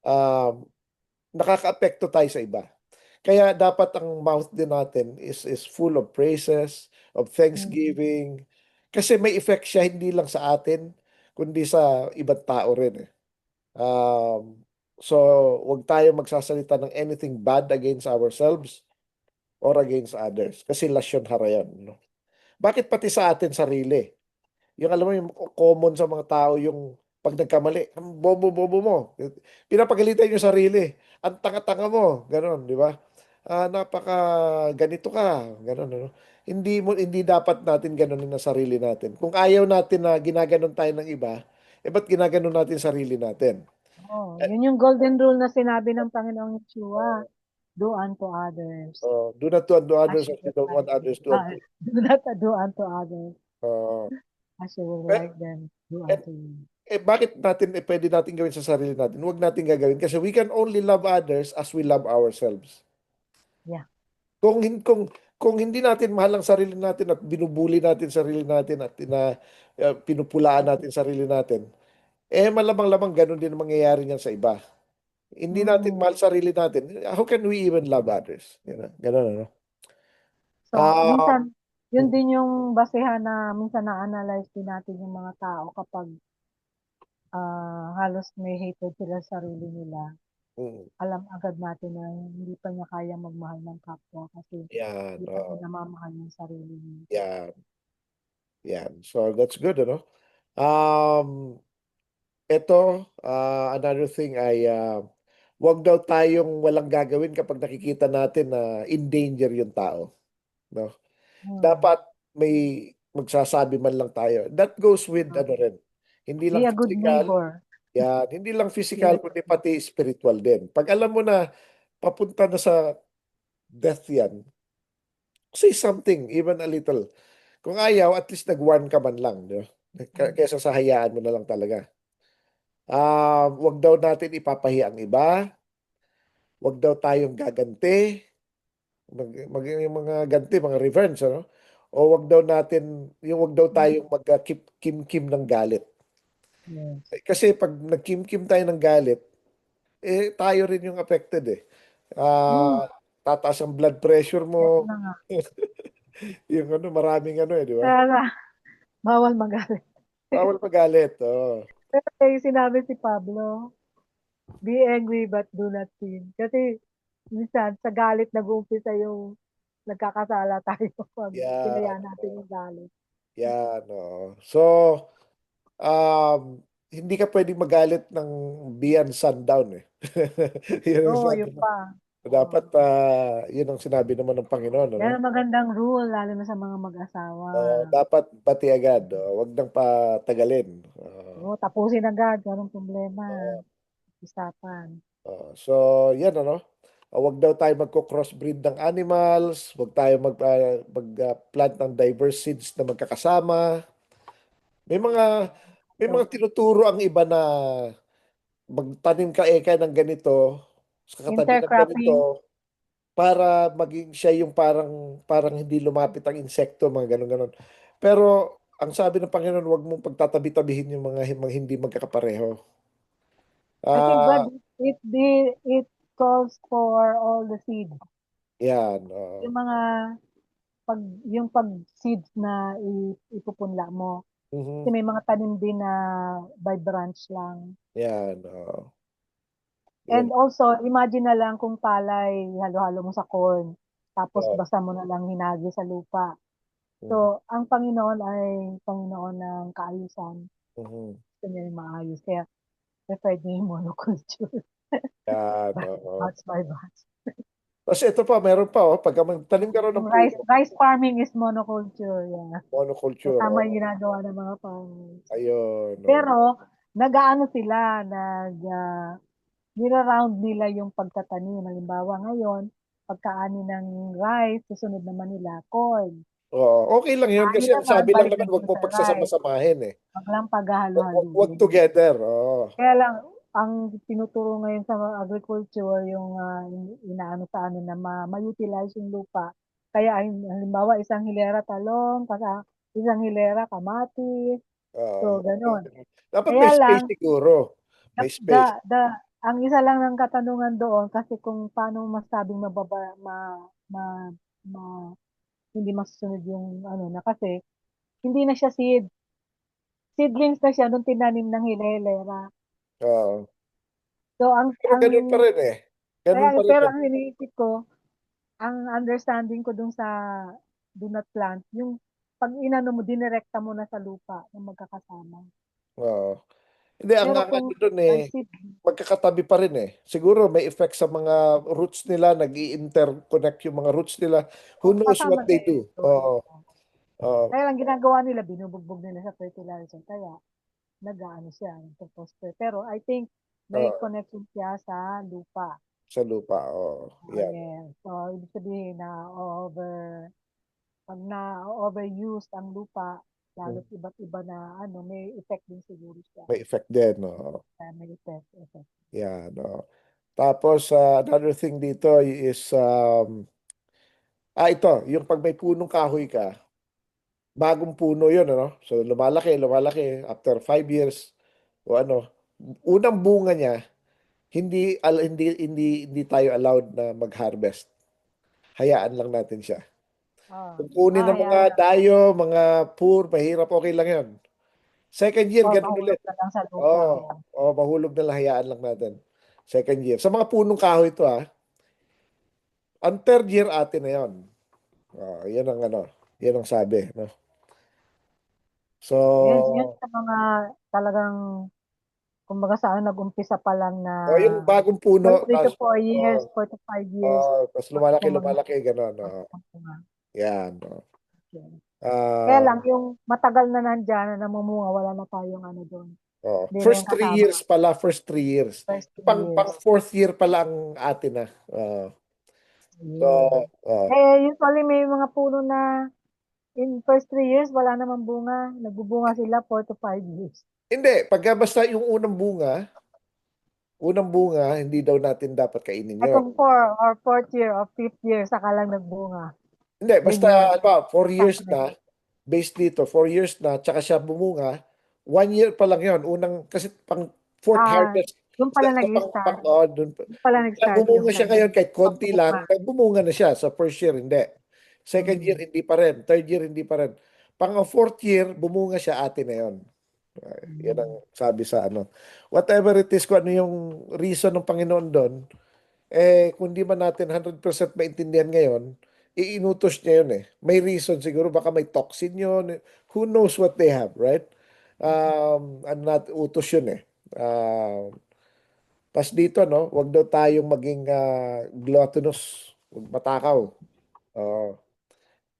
um, nakakaapekto tayo sa iba. Kaya dapat ang mouth din natin is full of praises, of Mm. thanksgiving. Kasi may effect siya hindi lang sa atin, kundi sa ibang tao rin eh. So, huwag tayo magsasalita ng anything bad against ourselves or against others. Kasi lasyon hara yan. No? Bakit pati sa atin sarili? Yung alam mo, yung common sa mga tao yung pag nagkamali, ang bobo-bobo mo. Pinapagalitan yung sarili. Ang tanga-tanga mo. Ganon, di ba? Napaka ganito ka. Ganon, ano? Hindi dapat natin ganonin na sarili natin. Kung ayaw natin na ginaganon tayo ng iba, ba't ginaganon natin sarili natin? Oh, Eh, yun yung golden rule na sinabi ng Panginoong Yeshua. Do unto others do not do unto as others you as you would don't like want them. others to unto you. Do not do unto others Uh, as you would eh, like them do eh, unto you. bakit pwede natin gawin sa sarili natin? Huwag natin gagawin kasi we can only love others as we love ourselves. Yeah. Kung kung hindi natin mahal ang sarili natin at binubuli natin sarili natin at pinupulaan natin sarili natin, malamang-lamang ganun din ang mangyayari niyan sa iba. Hindi natin Mm. mahal sarili natin. How can we even love others? Ganun, ano? So, minsan, Um, yun din yung basehan na minsan na-analyze din natin yung mga tao kapag halos may hatred sila sa sarili nila. mm, Alam agad natin na hindi pa niya kaya magmahal ng kapwa kasi yan, hindi pa niya namamahal yung sarili niya. yan, yan. So that's good, ano? Um, Ito, another thing ay wag daw tayong walang gagawin kapag nakikita natin na in danger yung tao, no? Hmm. Dapat may magsasabi man lang tayo. That goes with ano rin. Hindi Be lang a good physical, neighbor. yan, hindi lang Be a physical good kundi neighbor. pati spiritual din. Pag alam mo na papunta na sa death yan, say something, even a little. Kung ayaw, at least nag-warn ka man lang, di ba? Kaysa sa hayaan mo na lang talaga. Wag daw natin ipapahiya ang iba, wag daw tayong gaganti, yung mga ganti, mga revenge, ano? O wag daw natin, yung wag daw tayong magka-kim-kim ng galit. Yes. Kasi pag nag-kim-kim tayo ng galit, tayo rin yung affected eh. Hmm, Tataas ang blood pressure yan mo, na nga. yung ano, maraming ano di ba? Kaya nga, bawal magalit. Bawal magalit. Oh. Pero yung sinabi si Pablo, be angry but do not sin. Kasi minsan sa galit nag-uumpisa yung nagkakasala tayo pag Yan, pinayaan natin yung galit. yan. Oh. So, hindi ka pwedeng magalit ng beyond sundown eh. Yun ang Oo, sabi yun mo. pa. Oo. Dapat, yun ang sinabi naman ng Panginoon, ano? Yan ang magandang rule, lalo na sa mga mag-asawa. Dapat bati agad. Wag nang patagalin. Oo, tapusin agad, walang problema. Usapan. So, yan ano. Wag daw tayo magko-crossbreed ng animals, wag tayo mag-plant ng diverse seeds na magkakasama. May mga may So, mga tinuturo ang iba na magtanim ka eka ng ganito sa katabi ng ganito intercropping. para maging siya yung parang hindi lumapit ang insekto, mga ganun ganon. Pero ang sabi ng Panginoon, wag mong pagtatabi-tabihin yung mga hindi magkakapareho. I think God, Ah, it calls for all the seeds. yan. Yung mga pag yung pag seeds na ipupunla mo. Kasi Mhm. may mga tanim din na by branch lang. Yan. And Yun. also, imagine na lang kung palay, halo-halo mo sa corn, tapos Oo. basta mo na lang hinagi sa lupa. Mhm. So, ang Panginoon ay Panginoon ng kaayusan. Mhm. Gusto niya yung maayos. Kaya, preferred niya yung monoculture. Yan. Oo. Batch by batch. Tapos ito pa, meron pa, pagka magtanim ka raw Yung ng puno, rice farming is monoculture. Yeah. monoculture, Kasama yung ginagawa ng mga farmers. ayun, Pero, nag-aano sila, nira-round nila yung pagtatanim. Halimbawa ngayon, pagkaani ng rice, susunod naman nila corn. okay lang yun kasi ang Naman, sabi lang balik naman, wag naman mo sa rice. pagsasama-samahin eh. Wag lang Wag paghahalo-haluin. together, Kaya lang, ang tinuturo ngayon sa agriculture, yung inaano sa ano na ma-utilize yung lupa. Kaya halimbawa, isang hilera talong, isang hilera kamatis, so Okay. ganon. Dapat Kaya may space lang, siguro. the, May the, space. the, ang isa lang ng katanungan doon, kasi kung paano masabing ma, ma, hindi masusunod yung ano na, kasi hindi na siya seedlings na siya nung tinanim ng hilera. Oo. So, Pero ganun pa rin eh. kaya, Ganun pa rin pero eh. ang iniisip ko, ang understanding ko dun sa do not plant, yung pag inano mo, dinirekta mo na sa lupa ng magkakasama. Oo. Hindi, Pero ang kung ano dun by eh, seed, magkakatabi pa rin eh. Siguro may effect sa mga roots nila, nag-i-interconnect yung mga roots nila. Who knows kasama what na they yun do? doon. Oo. Oo. Kaya lang ginagawa nila, binubugbog nila sa fertilizer. Kaya nag-aano siya, nagpo-prosper. Pero I think may Oo. connection siya sa lupa. Sa lupa. Oo. Yan. Yes. So, ibig sabihin na pag na-overused ang lupa, lalo't iba't iba na ano, may effect din siguro siya. May effect din. Oo. May effect. Yan. Oo. Tapos, another thing dito is, ito, yung pag may punong kahoy ka, bagong puno yun, ano? So, lumalaki, lumalaki. After 5 years, o ano, unang bunga niya, hindi tayo allowed na mag-harvest. Hayaan lang natin siya. Kung kunin ng mga Hayaan lang. dayo, mga poor, mahirap, okay lang yan. Second year, Or ganun mahulog ulit. na lang sa lupa. Oo, Oh. mahulog na lang, hayaan lang natin. Second year. Sa mga punong kahoy ito, ang third year atin na yun. Yan ang ano, yan ang sabi. No? Yan So, sa mga talagang, kumbaga sa akin, nag-umpisa pa lang na yung bagong puno, mga 3 to tapos, 4 years, 4 to 5 years, tapos bago lumalaki, pumunga. lumalaki, gano'n. Yan. Kaya lang, Ah, yung matagal na nandyan, na namumunga, wala na tayong ano doon. Hindi na first yung three kasama. years pala, first 3 years. First Pang years. fourth year pala ang atin na. So, Yun. uh, Usually may mga puno na in first 3 years, wala namang bunga. Nagbubunga sila 4 to 5 years. Hindi, pagka basta yung unang bunga, hindi daw natin dapat kainin Ay yon. kung 4th year or 5th year saka lang nagbunga, Hindi, then basta, you're ano, 4 years suffering. na, based dito, 4 years na, tsaka siya bumunga, 1 year pa lang yon. Unang, kasi pang fourth Ah, harvest, doon sa, pala sa pang, nag-start. oh, dun, Doon pala kaya nag-start yung bumunga siya kanyang ngayon kahit konti pagbunga. lang, bumunga na siya sa first year, hindi. Second year, Mm. hindi pa rin. Third year, hindi pa rin. Pang fourth year, bumunga siya, atin na yon. Yan ang Mm. sabi sa ano. Whatever it is, kung ano yung reason ng Panginoon doon, eh, kung di man natin 100% maintindihan ngayon, iinutos niya yun eh. May reason siguro, baka may toxin yun. Who knows what they have, right? Ano utos yun eh. Pas dito, no, wag daw tayong maging gluttonous, wag matakaw. Oo,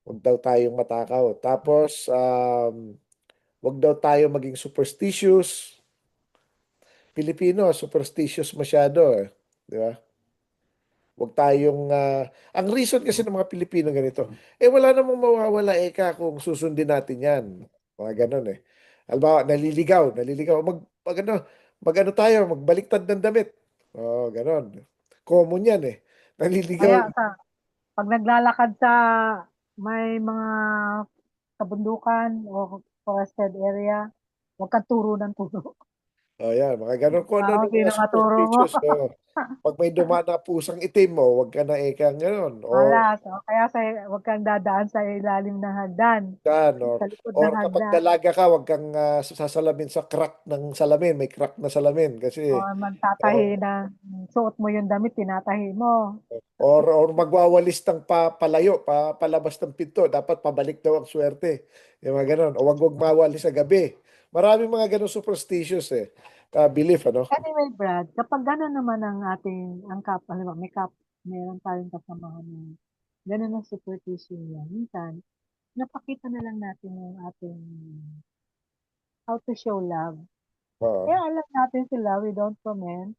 wag daw tayong matakaw. Tapos, wag daw tayo maging superstitious. Pilipino, superstitious masyado eh. Di ba? Huwag tayong, ang reason kasi ng mga Pilipino ganito, wala namang mawawala kung susundin natin yan. Mga ganun eh. Halimbawa, naliligaw. Mag ano tayo, magbaliktad ng damit. Oh, ganun. Common yan eh. Naliligaw. Kaya pag naglalakad sa may mga kabundukan o forested area, huwag kang turo ng turo. Oh, yan, mga ganun. Kung ano ng Sino mga nga turo mo? superstitious. Oh. Pag may dumaan na pusang itim mo, huwag ka na ganun. O Malas. O kaya huwag kang dadaan sa ilalim ng hagdan. yan, Sa likod or ng kapag hagdan. dalaga ka, wag kang sasalamin sa crack ng salamin. May crack na salamin kasi O magtatahi oh, ng suot mo yung damit, tinatahi mo. or magwawalis ng palayo, palabas ng pinto, dapat pabalik daw ang swerte. Yung mga ganun. O wag mawalis sa gabi. Maraming mga ganun superstitious eh. Belief, ano? Anyway, Brad, kapag gano'n naman ang halimbawa, meron tayong kasamahan na gano'n ang superstition niya, minsan, napakita na lang natin yung ating how to show love. Oo. Hayaan lang natin sila, we don't comment.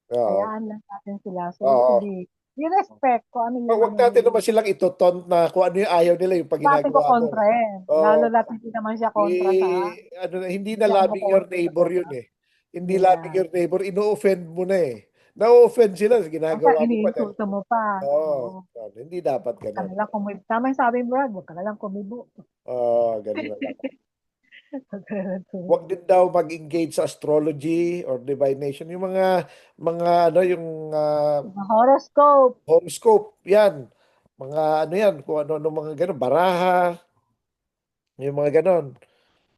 Oo. Hayaan lang natin sila. So, it Oo. should be, respect kung ano yung Wag natin naman silang ituton na kung ano yung ayaw nila yung pag Huwag natin ko ginagawa mo. kontrahin. Lalo Oo. na't hindi naman siya kontra sa, Hindi hindi na siya loving your kumukontra sa neighbor yun kontra. eh. Hindi Hindi na. loving your neighbor, ino-offend mo na eh. Na-offend sila sa Minsan, ginagawa mo pa dahil, iniinsulto mo pa. Oo. oo, hindi dapat Huwag ka ganun. na lang kumibo. Tama yung sabi mo, Brad, huwag ka na lang kumibo. Oo, ganun na lang. Huwag ka na lang Huwag kumibo. din daw mag-engage sa astrology or divination. Yung mga ano, yung Mga horoscope. horoscope, yan. Mga ano yan, kung ano mga ganun, baraha, yung mga ganun.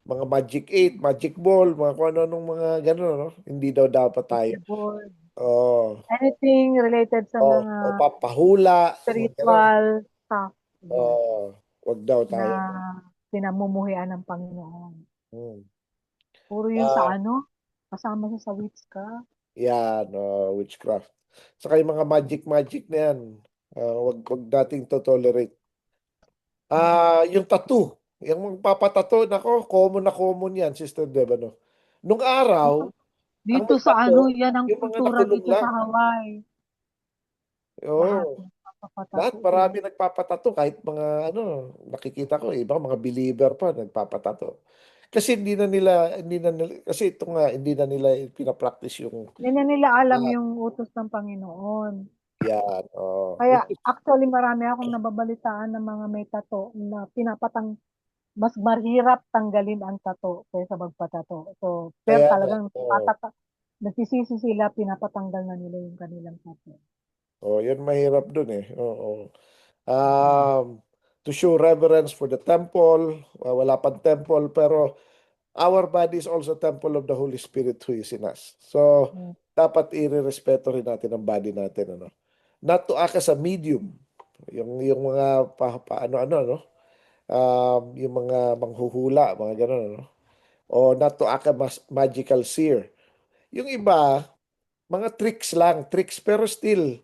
Mga Magic 8, Magic Ball, mga kung ano-anong mga gano'n, no? Hindi daw dapat tayo. Keyboard. Oh, Anything related sa o mga papahula, mga gano'n. spiritual stuff. Yes. Oh, wag daw Na tayo. pinamumuhian ng Panginoon. Hmm. Puro yun sa Ah, kasama siya sa witchcraft. yan, witchcraft. Saka yung mga magic na yan, wag nating to-tolerate. Yung tattoo, yung magpapatato, nako, common na common yan, Sister Deb, ano? Nung araw, ang Dito sa magtato, yan ang yung mga kultura nakulong dito sa lang. Hawaii. Lahat Oo. Lahat nagpapatato eh. marami nagpapatato kahit mga ano, nakikita ko iba mga believer pa nagpapatato. Kasi hindi na nila kasi ito nga hindi na nila pina-practice yung Hindi na nila alam ah, yung utos ng Panginoon. yan. Oh. Kaya actually marami akong nababalitaan ng mga may tato na mas mahirap tanggalin ang tato kaysa magpatato. So, pero Kaya nga, talagang nagsisisi sila, pinapatanggal na nila yung kanilang tato. yun mahirap dun eh. Oo. Um, to show reverence for the temple, wala pang temple pero our body is also temple of the Holy Spirit who is in us. So, Mm. dapat irerespeto rin natin ang body natin, ano? Not to act as a medium. Yung mga paano-ano, no? Yung mga manghuhula, mga ganun, ano? O not to act as magical seer. Yung iba, mga tricks lang, tricks, pero still,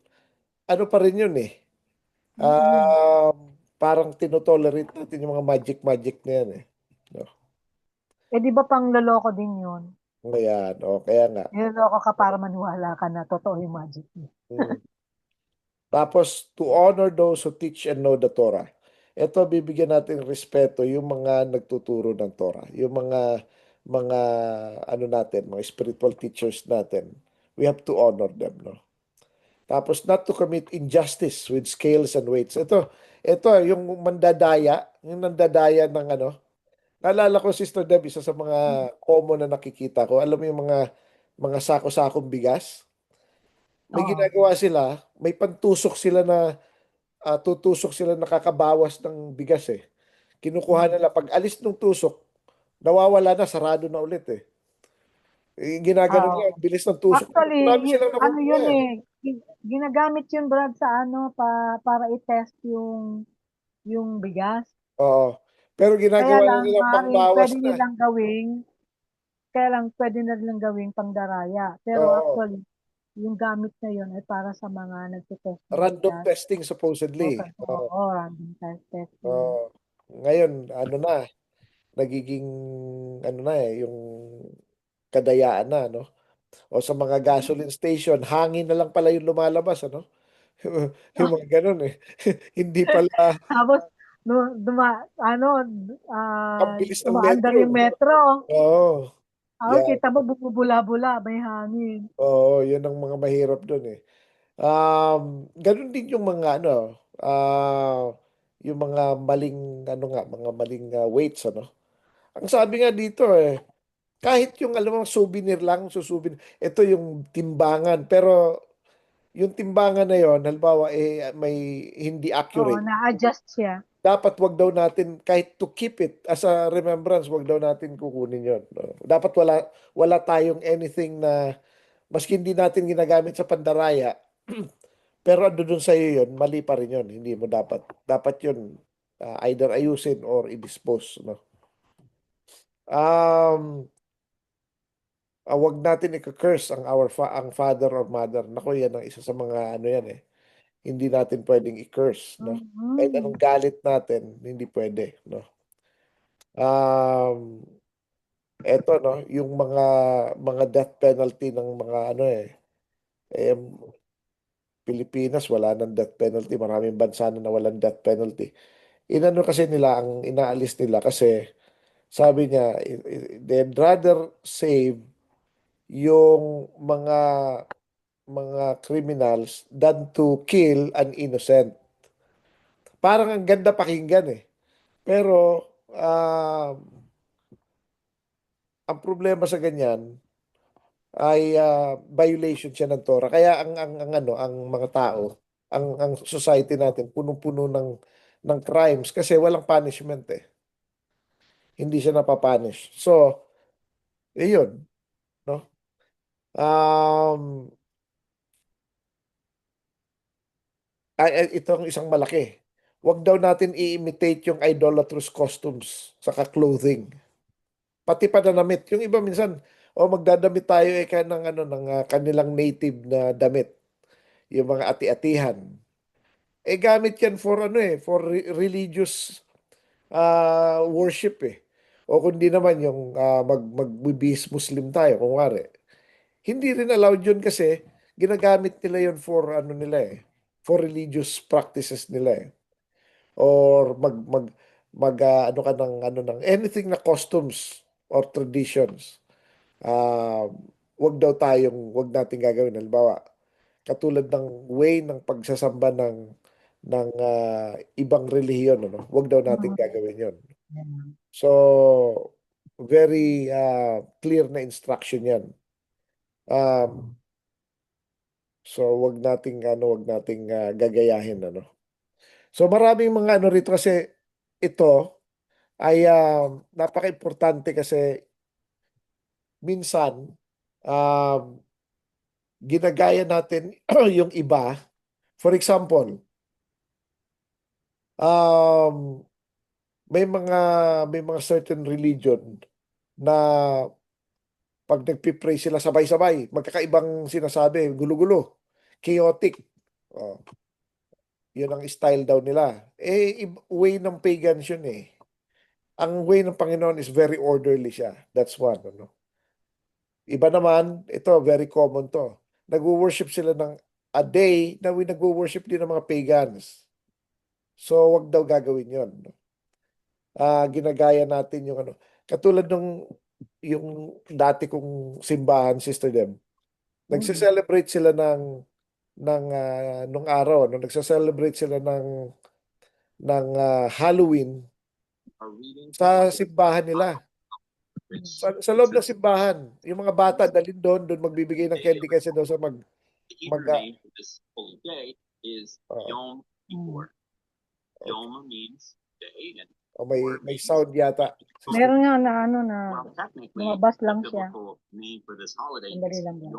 ano pa rin yun eh. Mm. Parang tinotolerate natin yung mga magic na yan eh. No? Eh di ba pang loloko din yun? Ayan, kaya nga. Niloloko ka para maniwala ka na totoo yung magic mo. Mm. Tapos, to honor those who teach and know the Torah. Ito, bibigyan natin respeto yung mga nagtuturo ng Torah. Yung mga mga ano natin, mga spiritual teachers natin. We have to honor them, no? Tapos not to commit injustice with scales and weights. Ito yung mandadaya, yung nandadaya ng ano. Naalala ko, Sister Deb, isa sa mga common na nakikita ko. Alam mo yung mga sako-sakong bigas? May Oo. ginagawa sila, may pantusok sila na tutusok sila nakakabawas ng bigas eh. Kinukuha Mm. nila, pag alis ng tusok, nawawala na, sarado na ulit eh. Ginagano Oo. nila, ang bilis ng tusok. Actually, Marami silang ano nakukuha yun eh. eh, ginagamit yun Brad sa ano para i-test yung bigas. Oo. Pero Kaya ginagawa na lang nilang maaaring pangbawas pwede na. nilang gawing kaya lang pwede na nilang gawing pangdaraya. Pero Oo. actually, yung gamit na yun ay para sa mga nagtitest ng Random bigas. testing O supposedly. Oo. oo, random testing. Oo. Ngayon, ano na, nagiging ano na eh, yung kadayaan na, no? O sa mga gasoline station, hangin na lang pala yung lumalabas, ano? Yung mga ganun eh. Hindi pala Tapos, ang bilis ng umaandar metro. yung metro. Oo. Yan. Kita mo, bumubula-bula, may hangin. Oo, yun ang mga mahirap doon eh. Ganun din yung mga ano, yung mga maling ano nga, mga maling weights ano. Ang sabi nga dito eh, kahit yung alam mo souvenir lang, susubin, ito yung timbangan, pero yung timbangan na yon, halimbawa eh may hindi Oo, accurate. na-adjust siya. Dapat wag daw natin kahit to keep it as a remembrance, wag daw natin kukunin yon. No? Dapat wala tayong anything na maski hindi natin ginagamit sa pandaraya, pero ando dun sa iyo yun, mali pa rin yun. Hindi mo dapat. Dapat yun, either ayusin or i-dispose. No? Um, wag natin i-curse ang father or mother. Nako, yan ang isa sa mga ano yan eh. Hindi natin pwedeng i-curse. No? Kahit Mhm. anong galit natin, hindi pwede. No? Um, eto, no? Yung mga death penalty ng mga ano eh, Pilipinas, wala nang death penalty. Maraming bansa na nawalan death penalty. Inano kasi nila, ang inaalis nila kasi sabi niya, they'd rather save yung mga criminals than to kill an innocent. Parang ang ganda pakinggan eh. Pero ang problema sa ganyan ay violation siya ng Torah. Kaya ang mga tao, ang society natin punong-puno ng crimes kasi walang punishment eh. Hindi siya napapunish. So, yun, no? Um, ito ang isang malaki. Huwag daw natin i-imitate yung idolatrous costumes sa clothing. Pati pananamit. Yung iba minsan, magdadamit tayo ng ano ng kanilang native na damit, yung mga ati-atihan. Gamit yan for ano for religious worship eh. O kundi naman yung magbibis Muslim tayo, kung wari. Hindi rin allowed yun kasi ginagamit nila yun for ano nila for religious practices nila eh. Or ano ka ng ano ng anything na customs or traditions. Ah, wag nating gagawin. Halimbawa, katulad ng way ng pagsasamba ng ibang relihiyon, ano? Wag daw nating Mhm. gagawin 'yon. Yan. So, very clear na instruction 'yan. Um, so wag nating gagayahin ano. So maraming mga ano rito kasi ito ay napaka-importante kasi minsan um, ginagaya natin yung iba. For example, um, may mga may mga certain religion na pag nagpipray sila sabay-sabay, magkakaibang sinasabi, gulo-gulo, chaotic. Oh, yun ang style daw nila. Way ng pagans yun eh. Ang way ng Panginoon is very orderly siya. That's one. Ano? Iba naman, ito, very common to. Nag-worship sila ng a day na nag-worship din ng mga pagans. So, wag daw gagawin yon. Ginagaya natin yung ano. Katulad nung yung dati kong simbahan, Sister Dem. Mm. Nagse-celebrate sila nung araw, no, nagse-celebrate sila ng Halloween sa simbahan nila. Sa loob ng simbahan, yung mga bata dalhin doon magbibigay ng candy kasi daw sa mag Mm. may sound yata. Sister. Meron nga na ano na lumabas lang siya. Sandali lang yan.